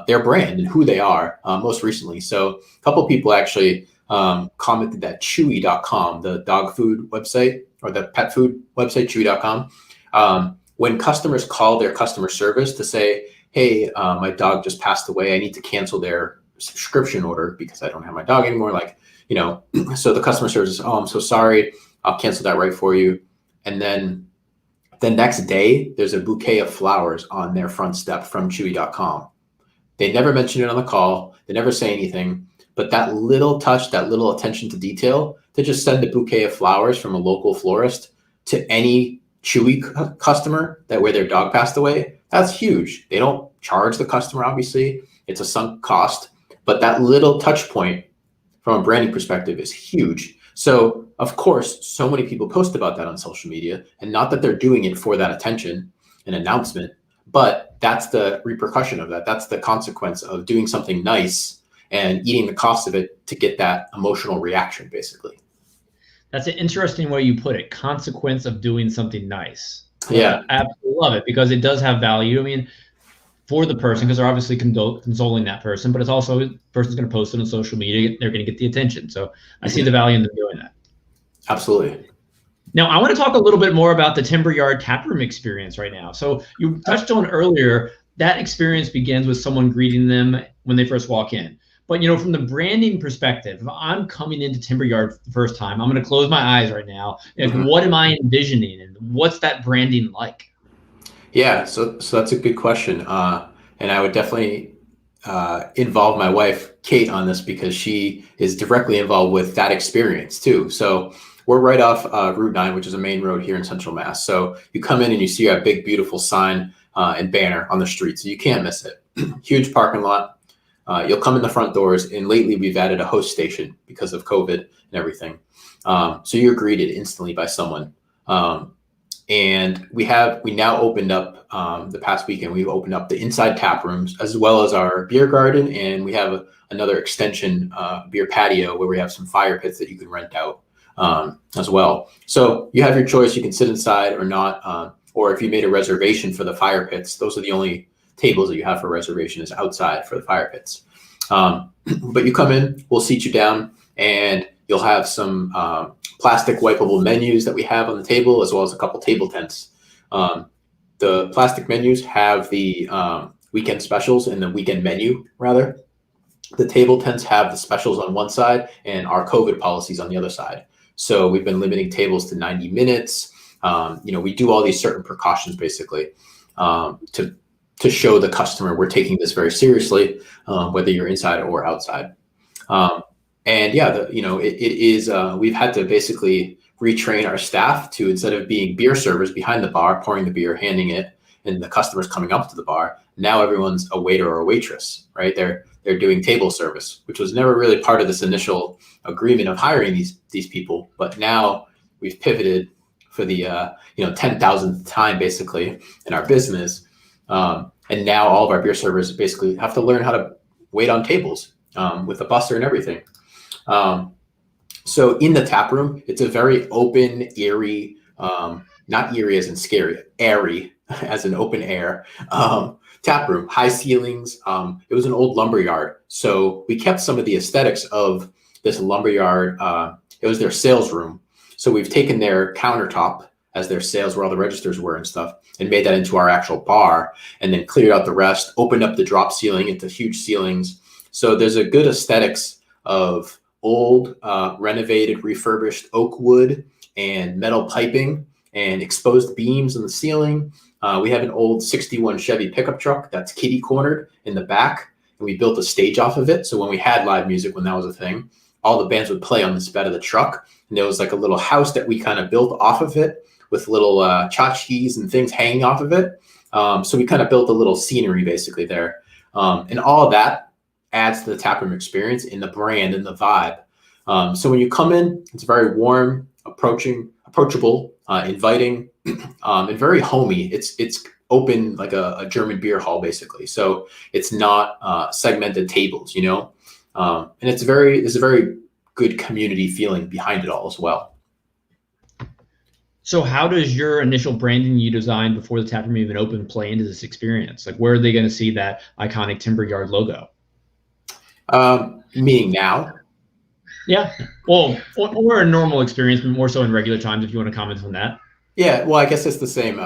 B: brand and who they are most recently. So a couple of people actually commented that Chewy.com, the dog food website or the pet food website, Chewy.com, when customers call their customer service to say, hey, my dog just passed away, I need to cancel their subscription order because I don't have my dog anymore. So the customer service is, oh, I'm so sorry, I'll cancel that right for you. And then the next day, there's a bouquet of flowers on their front step from Chewy.com. They never mention it on the call. They never say anything. But that little touch, that little attention to detail, to just send a bouquet of flowers from a local florist to any Chewy customer where their dog passed away, that's huge. They don't charge the customer, obviously. It's a sunk cost. But that little touch point from a branding perspective is huge. So of course, so many people post about that on social media, and not that they're doing it for that attention and announcement, but that's the repercussion of that. That's the consequence of doing something nice and eating the cost of it to get that emotional reaction, basically.
A: That's an interesting way you put it. Consequence of doing something nice.
B: Yeah.
A: I absolutely love it because it does have value. I mean, for the person, because they're obviously consoling that person, but it's also the person's going to post it on social media. They're going to get the attention. So I see the value in them doing that.
B: Absolutely.
A: Now, I want to talk a little bit more about the Timberyard taproom experience right now. So you touched on earlier, that experience begins with someone greeting them when they first walk in. But, from the branding perspective, if I'm coming into Timberyard for the first time, I'm going to close my eyes right now. What am I envisioning and what's that branding like?
B: Yeah, so that's a good question. And I would definitely involve my wife, Kate, on this because she is directly involved with that experience too. So we're right off Route 9, which is a main road here in Central Mass. So you come in and you see our big, beautiful sign and banner on the street. So you can't miss it. Huge parking lot. You'll come in the front doors, and lately we've added a host station because of COVID and everything. So you're greeted instantly by someone. And we now opened up the past weekend, we've opened up the inside tap rooms as well as our beer garden. And we have another extension beer patio where we have some fire pits that you can rent out. as well. So you have your choice. You can sit inside or not. Or if you made a reservation for the fire pits, those are the only tables that you have for reservation is outside for the fire pits. But you come in, we'll seat you down, and you'll have some plastic wipeable menus that we have on the table, as well as a couple table tents. The plastic menus have the weekend specials and the weekend menu, rather. The table tents have the specials on one side and our COVID policies on the other side. So we've been limiting tables to 90 minutes. We do all these certain precautions basically to show the customer we're taking this very seriously, whether you're inside or outside. And yeah, it is, we've had to basically retrain our staff to, instead of being beer servers behind the bar, pouring the beer, handing it, and the customers coming up to the bar, now everyone's a waiter or a waitress, right? They're doing table service, which was never really part of this initial agreement of hiring these people. But now we've pivoted for the 10,000th time basically in our business. And now all of our beer servers basically have to learn how to wait on tables with a busser and everything. So in the tap room, it's a very open, airy, not eerie as in scary, airy as in open air tap room, high ceilings. It was an old lumberyard. So we kept some of the aesthetics of this lumberyard. It was their sales room. So we've taken their countertop as their sales, where all the registers were and stuff, and made that into our actual bar, and then cleared out the rest, opened up the drop ceiling into huge ceilings. So there's a good aesthetics of old, renovated, refurbished oak wood and metal piping and exposed beams in the ceiling. We have an old 61 Chevy pickup truck that's kitty cornered in the back, and we built a stage off of it. So when we had live music, when that was a thing, all the bands would play on this bed of the truck. And there was like a little house that we kind of built off of it with little tchotchkes and things hanging off of it. So we kind of built a little scenery basically there. And all of that adds to the taproom experience in the brand and the vibe. So when you come in, it's very warm, approachable, inviting, and very homey. It's open like a German beer hall basically. So it's not segmented tables, and there's a very good community feeling behind it all as well.
A: So how does your initial branding you designed before the taproom even opened play into this experience? Like, where are they going to see that iconic Timberyard logo?
B: Meaning now?
A: Yeah. Well, or a normal experience, but more so in regular times, if you want to comment on that.
B: Yeah. Well, I guess it's the same.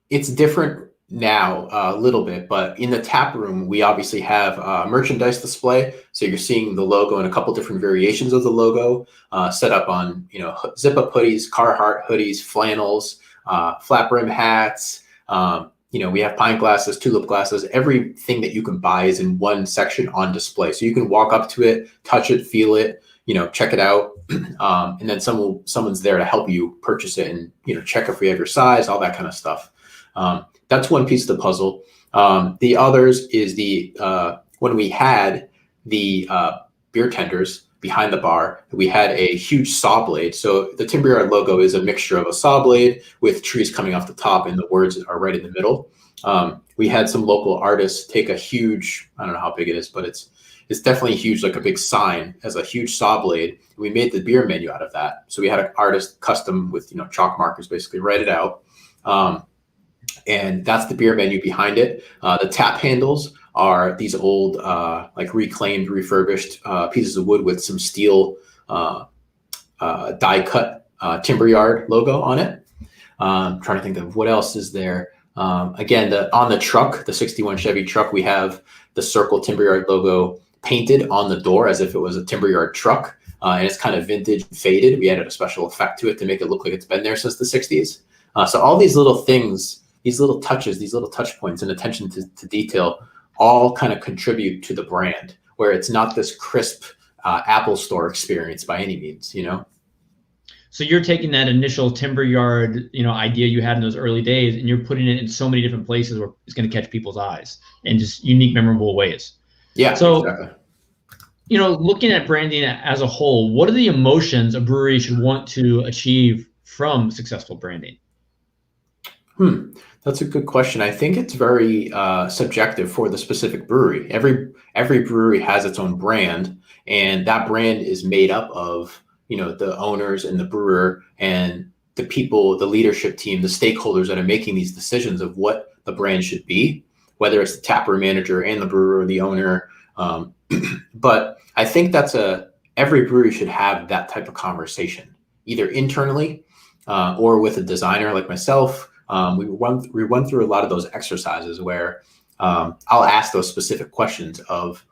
B: It's different now a little bit, but in the tap room, we obviously have a merchandise display. So you're seeing the logo and a couple different variations of the logo set up on, zip up hoodies, Carhartt hoodies, flannels, flat brim hats. We have pint glasses, tulip glasses. Everything that you can buy is in one section on display. So you can walk up to it, touch it, feel it, check it out. And then someone's there to help you purchase it and, check if we have your size, all that kind of stuff. That's one piece of the puzzle. The others is when we had the beer tenders behind the bar, we had a huge saw blade. So the Timberyard logo is a mixture of a saw blade with trees coming off the top, and the words are right in the middle. We had some local artists take a huge, I don't know how big it is, but it's definitely huge, like a big sign, as a huge saw blade. We made the beer menu out of that. So we had an artist custom with chalk markers basically write it out. And that's the beer menu behind it. The tap handles are these old, reclaimed, refurbished pieces of wood with some steel die cut Timberyard logo on it. I'm trying to think of what else is there. Again, on the truck, the 61 Chevy truck, we have the circle Timberyard logo painted on the door as if it was a Timberyard truck. And it's kind of vintage and faded. We added a special effect to it to make it look like it's been there since the 60s. So all these little things, these little touches, these little touch points and attention to detail all kind of contribute to the brand, where it's not this crisp Apple Store experience by any means,
A: So you're taking that initial Timberyard, idea you had in those early days, and you're putting it in so many different places where it's going to catch people's eyes in just unique, memorable ways.
B: Yeah.
A: So,
B: exactly.
A: Looking at branding as a whole, what are the emotions a brewery should want to achieve from successful branding?
B: That's a good question. I think it's very subjective for the specific brewery. Every brewery has its own brand, and that brand is made up of, the owners and the brewer and the people, the leadership team, the stakeholders that are making these decisions of what the brand should be, whether it's the taproom manager and the brewer or the owner. But I think every brewery should have that type of conversation, either internally or with a designer like myself. We run through a lot of those exercises where I'll ask those specific questions of,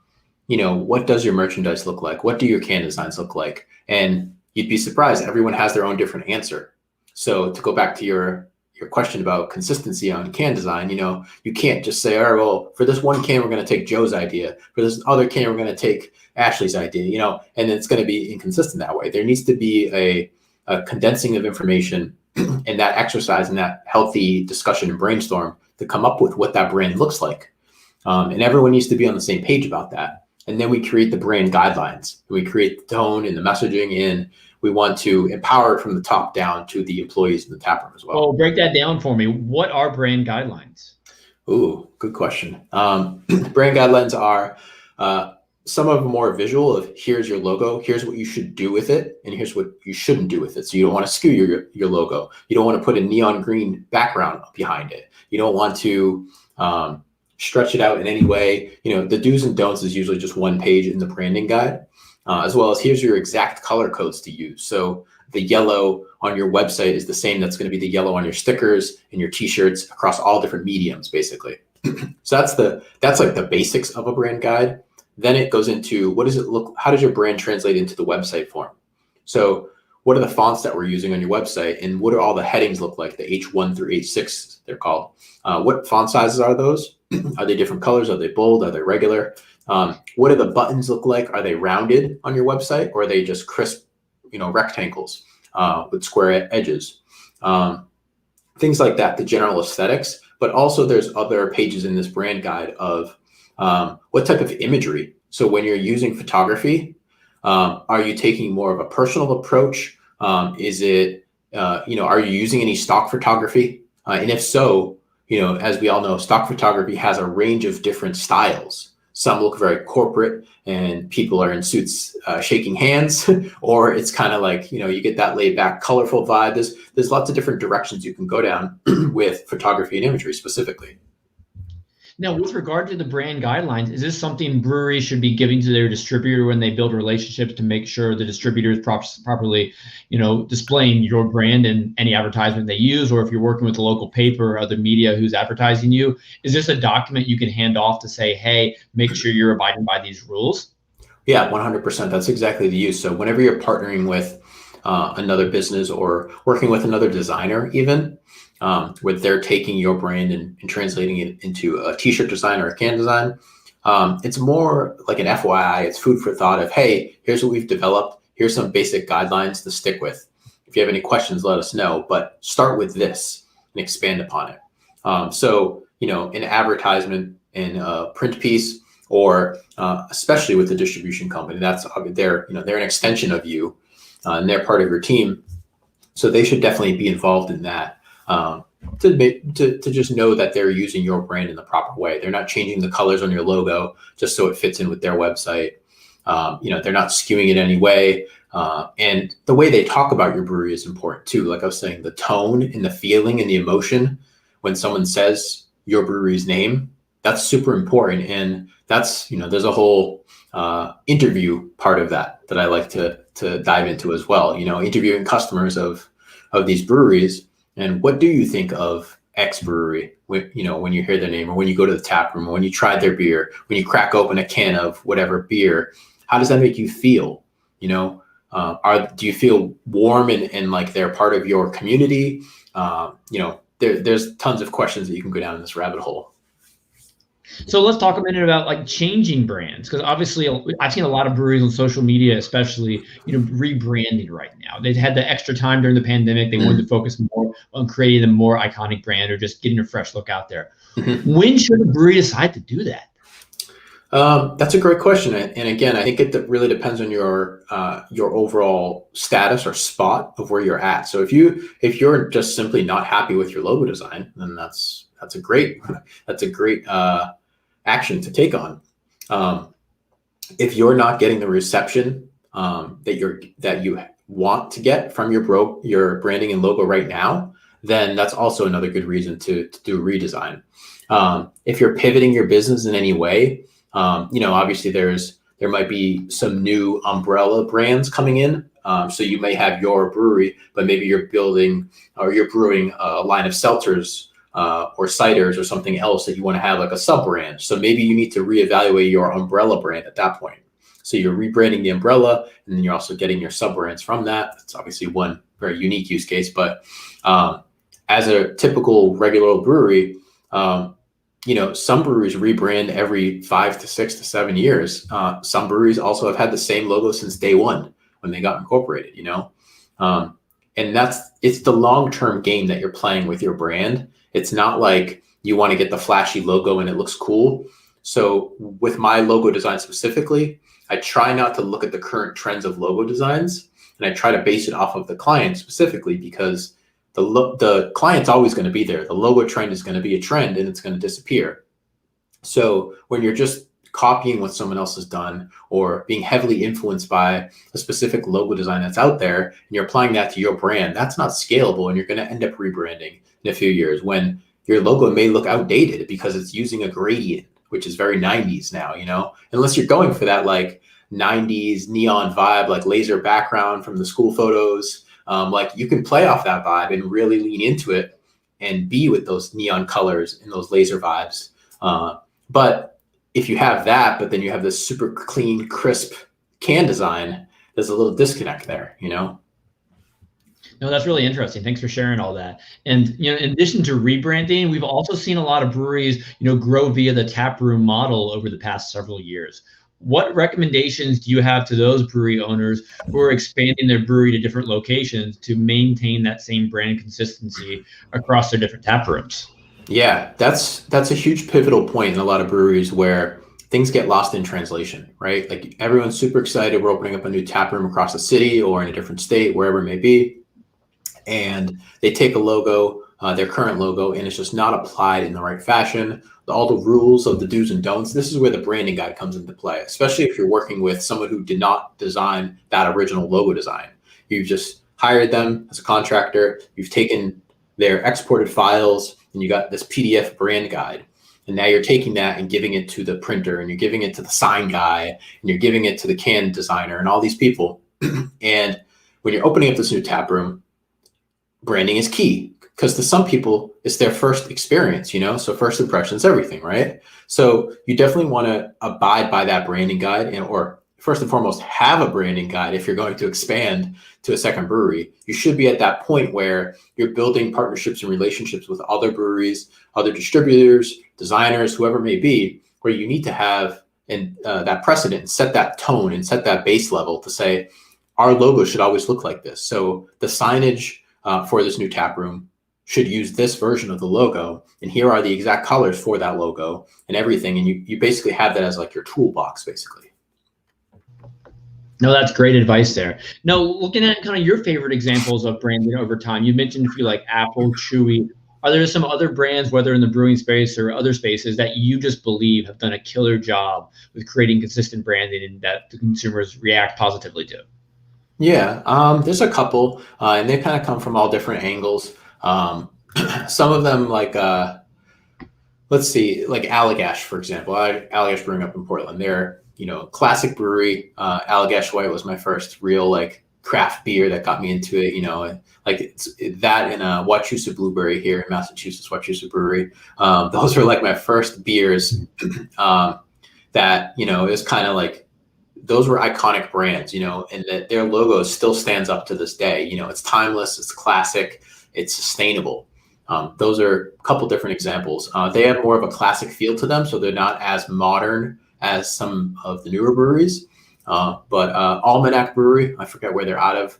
B: what does your merchandise look like? What do your can designs look like? And you'd be surprised, everyone has their own different answer. So to go back to your question about consistency on can design, you can't just say, all right, well, for this one can, we're going to take Joe's idea. For this other can, we're going to take Ashley's idea, and it's going to be inconsistent that way. There needs to be a condensing of information and that exercise and that healthy discussion and brainstorm to come up with what that brand looks like. And everyone needs to be on the same page about that. And then we create the brand guidelines. We create the tone and the messaging, and we want to empower it from the top down to the employees in the taproom as well.
A: Oh, break that down for me. What are brand guidelines?
B: Ooh, good question. Brand guidelines are some of them more visual of here's your logo, here's what you should do with it, and here's what you shouldn't do with it. So you don't want to skew your logo. You don't want to put a neon green background behind it. You don't want to stretch it out in any way. The do's and don'ts is usually just one page in the branding guide, as well as here's your exact color codes to use. So the yellow on your website is the same that's going to be the yellow on your stickers and your t-shirts across all different mediums, basically. So that's like the basics of a brand guide. Then it goes into what does it look, how does your brand translate into the website form? So what are the fonts that we're using on your website, and what do all the headings look like, the H1 through H6 they're called? What font sizes are those? Are they different colors? Are they bold? Are they regular? What do the buttons look like? Are they rounded on your website, or are they just crisp, rectangles with square edges? Things like that, the general aesthetics. But also there's other pages in this brand guide of what type of imagery. So when you're using photography, are you taking more of a personal approach? Is it, are you using any stock photography? And if so, as we all know, stock photography has a range of different styles. Some look very corporate and people are in suits shaking hands, or it's kind of like, you get that laid back, colorful vibe. There's lots of different directions you can go down with photography and imagery specifically.
A: Now, with regard to the brand guidelines, is this something breweries should be giving to their distributor when they build relationships to make sure the distributor is properly, displaying your brand in any advertisement they use, or if you're working with a local paper or other media who's advertising you, is this a document you can hand off to say, hey, make sure you're abiding by these rules?
B: Yeah, 100%. That's exactly the use. So whenever you're partnering with another business or working with another designer, even, where they're taking your brand and translating it into a t-shirt design or a can design. It's more like an FYI, it's food for thought of, hey, here's what we've developed. Here's some basic guidelines to stick with. If you have any questions, let us know, but start with this and expand upon it. So, an advertisement in a print piece, or especially with the distribution company, they're an extension of you and they're part of your team. So they should definitely be involved in that. To just know that they're using your brand in the proper way. They're not changing the colors on your logo just so it fits in with their website. They're not skewing it any way. And the way they talk about your brewery is important too. Like I was saying, the tone and the feeling and the emotion when someone says your brewery's name, that's super important. And that's, there's a whole interview part of that I like to dive into as well. Interviewing customers of these breweries. And what do you think of X brewery when you hear their name, or when you go to the tap room, or when you tried their beer, when you crack open a can of whatever beer, how does that make you feel? Do you feel warm and like they're part of your community? There's tons of questions that you can go down in this rabbit hole.
A: So let's talk a minute about like changing brands, because obviously I've seen a lot of breweries on social media, especially, rebranding right now. They've had the extra time during the pandemic. They wanted to focus more on creating a more iconic brand or just getting a fresh look out there. When should a brewery decide to do that?
B: That's a great question, and again, I think it really depends on your overall status or spot of where you're at. So if you're just simply not happy with your logo design, then that's a great that's a great action to take on. Um, if you're not getting the reception that you want to get from your branding and logo right now, then that's also another good reason to do a redesign. If you're pivoting your business in any way, obviously there might be some new umbrella brands coming in. So you may have your brewery, but maybe you're building or you're brewing a line of seltzers or ciders or something else that you want to have like a sub brand. So maybe you need to reevaluate your umbrella brand at that point. So you're rebranding the umbrella, and then you're also getting your sub brands from that. That's obviously one very unique use case, but as a typical regular old brewery, some breweries rebrand every 5 to 6 to 7 years. Some breweries also have had the same logo since day one when they got incorporated, and it's the long-term game that you're playing with your brand. It's not like you want to get the flashy logo and it looks cool. So with my logo design specifically, I try not to look at the current trends of logo designs, and I try to base it off of the client specifically, because the client's always going to be there. The logo trend is going to be a trend and it's going to disappear. So when you're just copying what someone else has done or being heavily influenced by a specific logo design that's out there, and you're applying that to your brand, that's not scalable, and you're going to end up rebranding in a few years when your logo may look outdated because it's using a gradient, which is very 90s now, unless you're going for that like 90s neon vibe, like laser background from the school photos. Like you can play off that vibe and really lean into it and be with those neon colors and those laser vibes. But if you have that, but then you have this super clean, crisp can design, there's a little disconnect there,
A: No, that's really interesting. Thanks for sharing all that. And in addition to rebranding, we've also seen a lot of breweries, grow via the taproom model over the past several years. What recommendations do you have to those brewery owners who are expanding their brewery to different locations to maintain that same brand consistency across their different tap rooms?
B: Yeah, that's a huge pivotal point in a lot of breweries where things get lost in translation, right? Like everyone's super excited. We're opening up a new tap room across the city or in a different state, wherever it may be. And they take a logo, their current logo, and it's just not applied in the right fashion. All the rules of the do's and don'ts. This is where the branding guide comes into play, especially if you're working with someone who did not design that original logo design. You've just hired them as a contractor. You've taken their exported files and you got this PDF brand guide. And now you're taking that and giving it to the printer, and you're giving it to the sign guy, and you're giving it to the can designer and all these people. And when you're opening up this new tap room, branding is key, because to some people it's their first experience, so first impressions, everything, right? So you definitely want to abide by that branding guide, or first and foremost, have a branding guide. If you're going to expand to a second brewery, you should be at that point where you're building partnerships and relationships with other breweries, other distributors, designers, whoever it may be, where you need to have that precedent and set that tone and set that base level to say, our logo should always look like this. So the signage for this new tap room should use this version of the logo, and here are the exact colors for that logo and everything. And you basically have that as like your toolbox, basically.
A: No, that's great advice there. Now, looking at kind of your favorite examples of branding over time, you mentioned a few like Apple, Chewy. Are there some other brands, whether in the brewing space or other spaces, that you just believe have done a killer job with creating consistent branding and that the consumers react positively to?
B: Yeah, there's a couple, and they kind of come from all different angles. Some of them, like let's see, like Allagash, for example. Allagash Brewing up in Portland. They're classic brewery. Allagash White was my first real like craft beer that got me into it. Like it's that and Wachusett Blueberry here in Massachusetts, Wachusett Brewery. Those were like my first beers. That is kind of like, those were iconic brands, and that their logo still stands up to this day. It's timeless, it's classic, it's sustainable. Those are a couple different examples. They have more of a classic feel to them, so they're not as modern as some of the newer breweries. But Almanac Brewery, I forget where they're out of.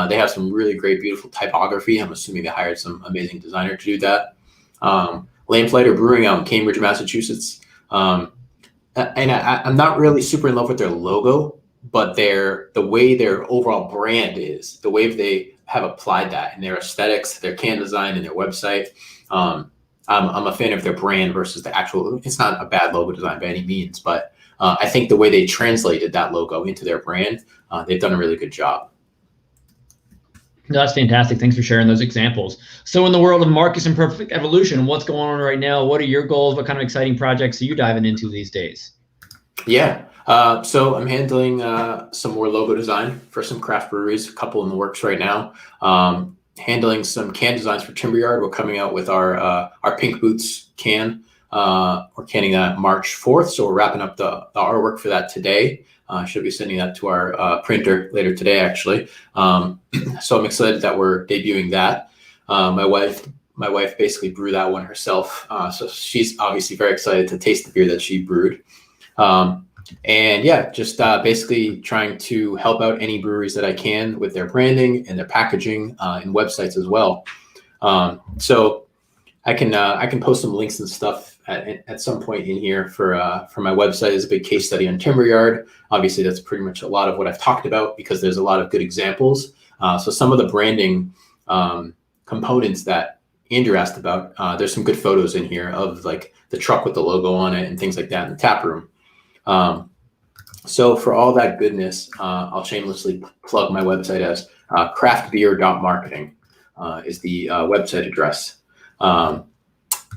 B: They have some really great, beautiful typography. I'm assuming they hired some amazing designer to do that. Lamplighter Brewing out in Cambridge, Massachusetts. and I'm not really super in love with their logo, but the way their overall brand is, the way they have applied that in their aesthetics, their can design, and their website. I'm a fan of their brand versus the actual. It's not a bad logo design by any means, but I think the way they translated that logo into their brand, they've done a really good job.
A: No, that's fantastic. Thanks for sharing those examples. So in the world of Marcus and Perfect Evolution, what's going on right now? What are your goals? What kind of exciting projects are you diving into these days?
B: Yeah. So I'm handling some more logo design for some craft breweries, a couple in the works right now. Handling some can designs for Timberyard. We're coming out with our Pink Boots can. We're canning that March 4th. So we're wrapping up the artwork for that today. Should be sending that to our printer later today, actually. So I'm excited that we're debuting that. My wife basically brewed that one herself. So she's obviously very excited to taste the beer that she brewed. And yeah, just basically trying to help out any breweries that I can with their branding and their packaging and websites as well. So I can post some links and stuff at some point in here for my website. Is a big case study on Timberyard. Obviously, that's pretty much a lot of what I've talked about because there's a lot of good examples. So some of the branding components that Andrew asked about, there's some good photos in here of like the truck with the logo on it and things like that in the tap room. So for all that goodness, I'll shamelessly plug my website as craftbeer.marketing is the website address.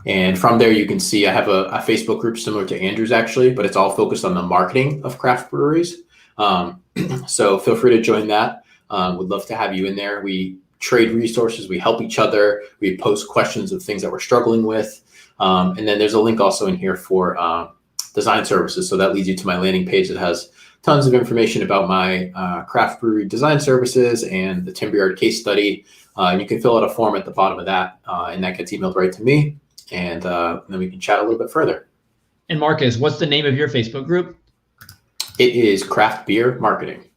B: And from there, you can see I have a Facebook group similar to Andrew's actually, but it's all focused on the marketing of craft breweries. So feel free to join that. Would love to have you in there. We trade resources, we help each other, we post questions of things that we're struggling with. And then there's a link also in here for design services. So that leads you to my landing page that has tons of information about my craft brewery design services and the Timberyard case study. And you can fill out a form at the bottom of that, and that gets emailed right to me. And then we can chat a little bit further.
A: And Marcus, what's the name of your Facebook group?
B: It is Craft Beer Marketing.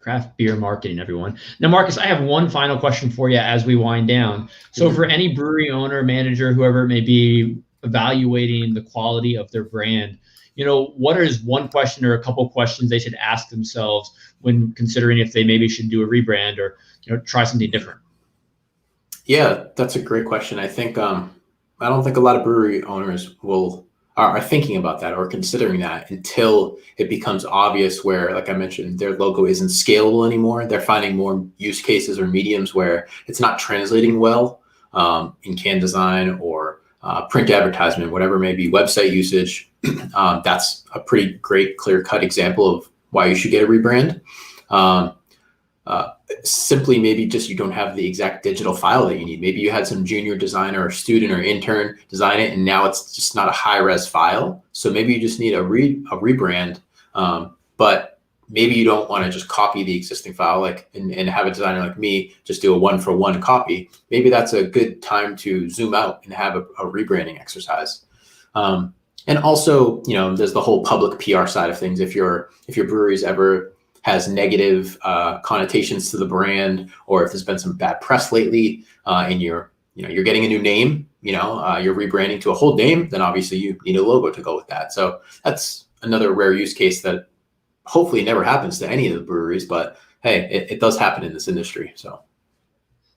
A: Craft Beer Marketing, everyone. Now, Marcus, I have one final question for you as we wind down. So for any brewery owner, manager, whoever it may be, evaluating the quality of their brand, what is one question or a couple questions they should ask themselves when considering if they maybe should do a rebrand or try something different?
B: Yeah, that's a great question. I think I don't think a lot of brewery owners are thinking about that or considering that until it becomes obvious where, like I mentioned, their logo isn't scalable anymore. They're finding more use cases or mediums where it's not translating well in can design or print advertisement, whatever it may be, website usage. That's a pretty great clear-cut example of why you should get a rebrand. Simply maybe just you don't have the exact digital file that you need. Maybe you had some junior designer or student or intern design it, and now it's just not a high-res file. So maybe you just need a rebrand, but maybe you don't want to just copy the existing file and have a designer like me just do a one-for-one copy. Maybe that's a good time to zoom out and have a rebranding exercise. And also, there's the whole public PR side of things. If your brewery's ever has negative connotations to the brand, or if there's been some bad press lately, and you're getting a new name, you're rebranding to a whole name, then obviously you need a logo to go with that. So that's another rare use case that hopefully never happens to any of the breweries, but hey, it does happen in this industry. So.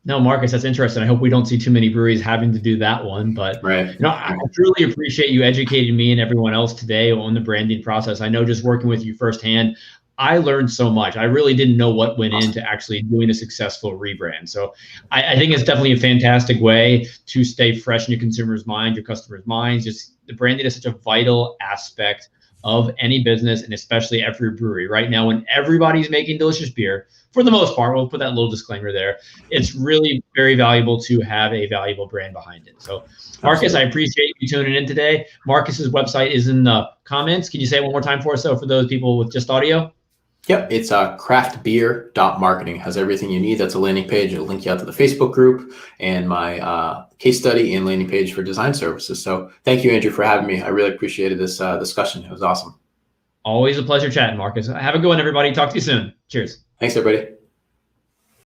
A: No, Marcus, that's interesting. I hope we don't see too many breweries having to do that one. But
B: right.
A: I truly appreciate you educating me and everyone else today on the branding process. I know just working with you firsthand, I learned so much. I really didn't know what went into actually doing a successful rebrand. So I think it's definitely a fantastic way to stay fresh in your consumers' mind, your customers' minds. Just the branding is such a vital aspect of any business, and especially every brewery. Right now, when everybody's making delicious beer, for the most part, we'll put that little disclaimer there, it's really very valuable to have a valuable brand behind it. So Marcus, absolutely. I appreciate you tuning in today. Marcus's website is in the comments. Can you say it one more time for us, so for those people with just audio?
B: Yep, it's craftbeer.marketing. Has everything you need. That's a landing page. It'll link you out to the Facebook group and my case study and landing page for design services. So thank you, Andrew, for having me. I really appreciated this discussion. It was awesome.
A: Always a pleasure chatting, Marcus. Have a good one, everybody. Talk to you soon. Cheers.
B: Thanks, everybody.